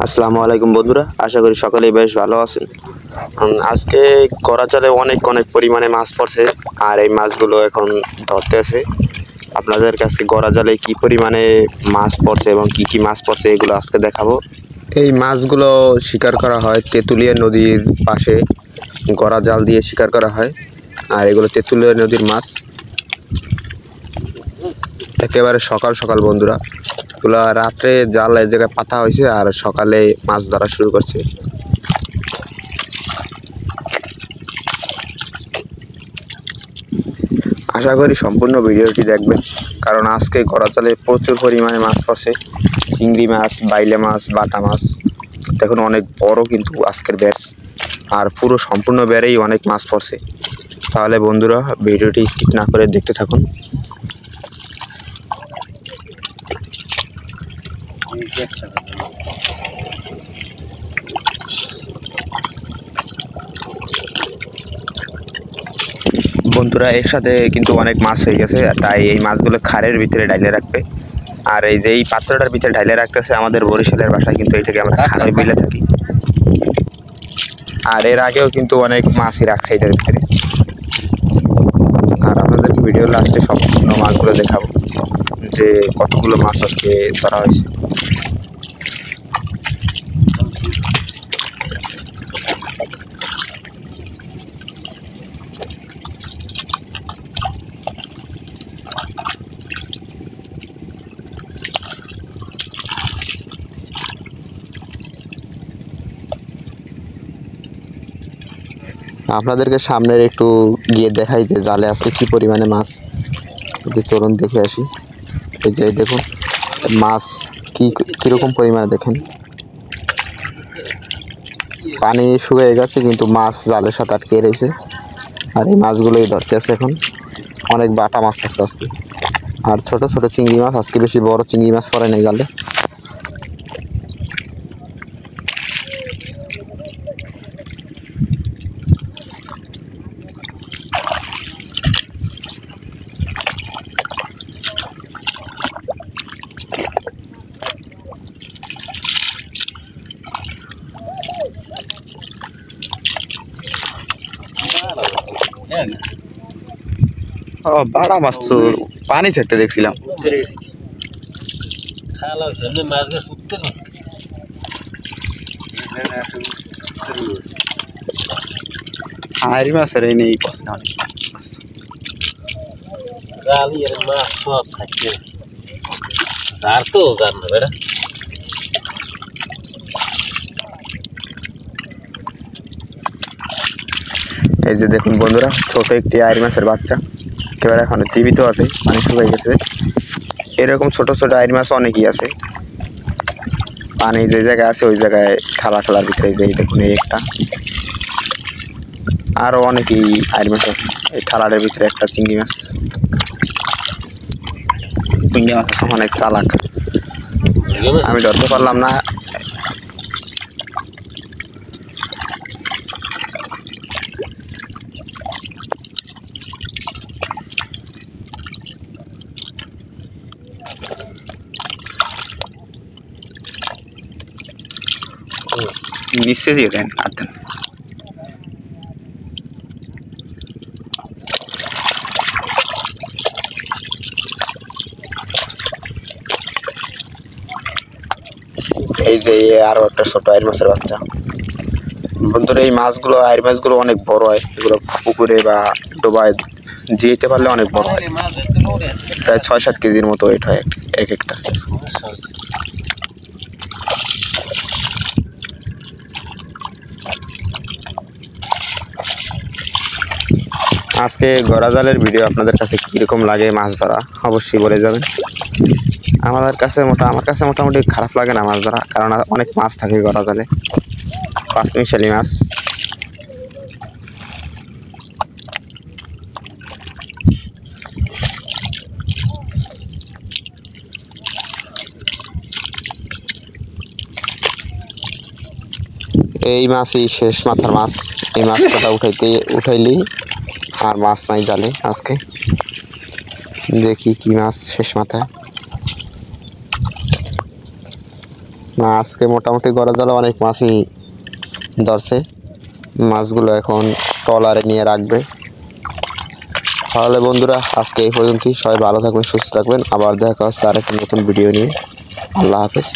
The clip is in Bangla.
আসসালামু আলাইকুম বন্ধুরা, আশা করি সকলেই বেশ ভালো আছেন। আজকে করাচালে অনেক পরিমাণে মাছ পড়ছে, আর এই মাছগুলো এখন ধরতে আছে। আপনাদের কাছে গড়া জালে কী পরিমাণে মাছ পড়ছে এবং কি কি মাছ পড়ছে এগুলো আজকে দেখাবো। এই মাছগুলো শিকার করা হয় তেঁতুলিয়া নদীর পাশে, গড়া জাল দিয়ে শিকার করা হয়। আর এগুলো তেঁতুলিয়া নদীর মাছ। একেবারে সকাল সকাল বন্ধুরা, এগুলো রাত্রে জাল এক জায়গায় পাতা হয়েছে আর সকালে মাছ ধরা শুরু করছে। আশা করি সম্পূর্ণ ভিডিওটি দেখবেন, কারণ আজকে গড়াচালে প্রচুর পরিমাণে মাছ পড়ছে। চিংড়ি মাছ, বাইলে মাছ, বাটা মাছ। দেখুন অনেক বড় কিন্তু আজকের ব্যাচ, আর পুরো সম্পূর্ণ বেড়েই অনেক মাছ পড়ছে। তাহলে বন্ধুরা ভিডিওটি স্কিপ না করে দেখতে থাকুন। বন্ধুরা একসাথে কিন্তু অনেক মাছ হয়ে গেছে, তাই এই মাছগুলো খালের ভিতরে ঢাইলে রাখবে। আর এই যে এই পাত্রটার ভিতরে ঢাইলে রাখতেছে আমাদের বরিশালের ভাষায়, কিন্তু এইটাকে আমরা খালে বিলে থাকি। আর এর আগেও কিন্তু অনেক মাছই রাখছে এটার ভিতরে। আর আপনাদেরকে ভিডিও লাস্টে সম্পূর্ণ মাছগুলো দেখাবো যে কতগুলো মাছ আজকে ধরা হয়েছে। আপনাদেরকে সামনের একটু গিয়ে দেখাই যে জালে আজকে কি পরিমাণে মাছ। যে চলুন দেখে আসি। এই যে দেখুন মাছ কীরকম পরিমাণে দেখেন। পানি শুকিয়ে গেছে কিন্তু মাছ জালের সাথে আটকে রয়েছে। আর এই মাছগুলোই ধরতে আছে এখন। অনেক বাটা মাছ আছে আজকে, আর ছোট ছোট চিংড়ি মাছ। আজকে বেশি বড় চিংড়ি মাছ পড়ে নাই জালে। ও বাড়া মাছ তো পানি থাকতে দেখছিলাম। হাড়ি মাছের এই নেই এই যে দেখুন বন্ধুরা, ছোট একটি আইরি মাছের বাচ্চা একেবারে এখন জীবিত আছে, পানি শুকিয়ে গেছে। এরকম ছোট ছোট আইরি মাছ অনেকই আছে। পানি যে জায়গায় আছে ওই জায়গায় খালার ভিতরে যে দেখুন এই একটা, আরো অনেকই আইরি মাছ আছে। এই খালার ভিতরে একটা চিংড়ি মাছ। চিংড়ি মাছ অনেক চালাক, আমি ধরতে পারলাম না। নিচে দিয়ে দেন আর দেন। এই যে আরো একটা ছোট আইর মাছের বাচ্চা। বন্ধুরা এই মাছগুলো, আইর মাছগুলো অনেক বড় হয়। এগুলো পুকুরে বা ডোবায় যেতে পারলে অনেক বড় হয়। প্রায় ৬-৭ কেজির মতো ওয়েট হয় এক একটা। আজকে গড়া জালের ভিডিও আপনাদের কাছে কীরকম লাগে মাছ ধরা অবশ্যই বলে যাবেন। আমার কাছে মোটামুটি খারাপ লাগে না মাছ ধরা, কারণ অনেক মাছ থাকে গড়া জালে। পাঁচমিশালি মাছ। এই মাছই শেষ মাথার মাছ। এই মাছ কটা উঠাইলি আর মাছ নাই জালে। আজকে দেখি কি মাছ শেষ মাথায়। আজকে মোটামুটি গড়া জালে অনেক মাছই ধরছে। মাছগুলো এখন ট্রলারে নিয়ে রাখবে। তাহলে বন্ধুরা আজকে এই পর্যন্তই। সবাই ভালো থাকবেন, সুস্থ থাকবেন। আবার দেখা হচ্ছে আরেকটা নতুন ভিডিও নিয়ে। আল্লাহ হাফেজ।